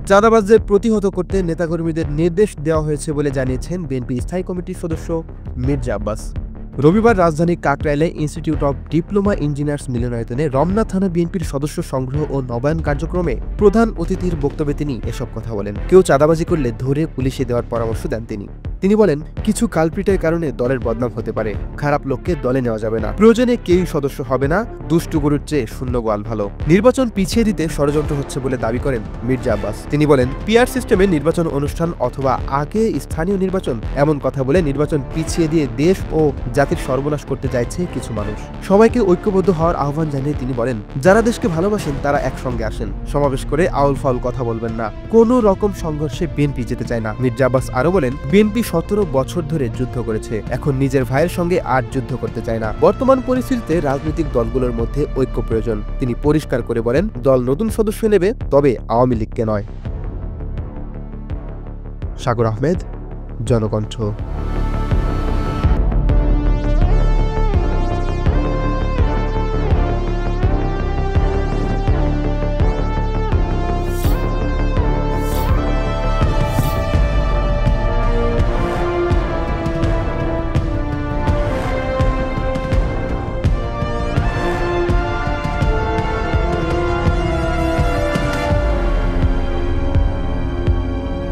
চাঁদাবাজদের প্রতিহত করতে নেতাকর্মীদের নির্দেশ দেওয়া হয়েছে বলে জানিয়েছেন বিএনপি স্থায়ী কমিটির সদস্য মির্জা আব্বাস। রবিবার রাজধানীর কাকরাইলে ইনস্টিটিউট অব ডিপ্লোমা ইঞ্জিনিয়ার্স মিলনায়তনে রমনা থানা বিএনপির সদস্য সংগ্রহ ও নবায়ন কার্যক্রমে প্রধান অতিথির বক্তব্যে তিনি এসব কথা বলেন। কেউ চাঁদাবাজি করলে ধরে পুলিশে দেওয়ার পরামর্শ দেন তিনি বলেন, কিছু কালপ্রিটের কারণে দলের বদনাম হতে পারে, খারাপ লোককে দলে নেওয়া যাবে না, প্রয়োজনে কেউই সদস্য হবে না, দুষ্টু গরুর চেয়ে শূন্য গোয়াল ভালো। নির্বাচন পিছিয়ে দিতে ষড়যন্ত্র হচ্ছে বলে দাবি করেন মির্জা আব্বাস। তিনি বলেন, পিআর সিস্টেমে নির্বাচন অনুষ্ঠান অথবা আগে স্থানীয় নির্বাচন এমন কথা বলে নির্বাচন পিছিয়ে দিয়ে দেশ ও জাতির সর্বনাশ করতে চাইছে কিছু মানুষ। সবাইকে ঐক্যবদ্ধ হওয়ার আহ্বান জানিয়ে তিনি বলেন, যারা দেশকে ভালোবাসেন তারা একসঙ্গে আসেন, সমাবেশ করে আউল ফাউল কথা বলবেন না, কোনো রকম সংঘর্ষে বিএনপি যেতে চায় না। মির্জা আব্বাস আরো বলেন, বিএনপি 17 বছর ধরে যুদ্ধ করেছে, এখন নিজের ভাইয়ের সঙ্গে আর যুদ্ধ করতে চায় না। বর্তমান পরিস্থিতিতে রাজনৈতিক দলগুলোর মধ্যে ঐক্য প্রয়োজন। তিনি পরিষ্কার করে বলেন, দল নতুন সদস্য নেবে, তবে আওয়ামী লীগকে নয়। সাগর আহমেদ, জনকণ্ঠ।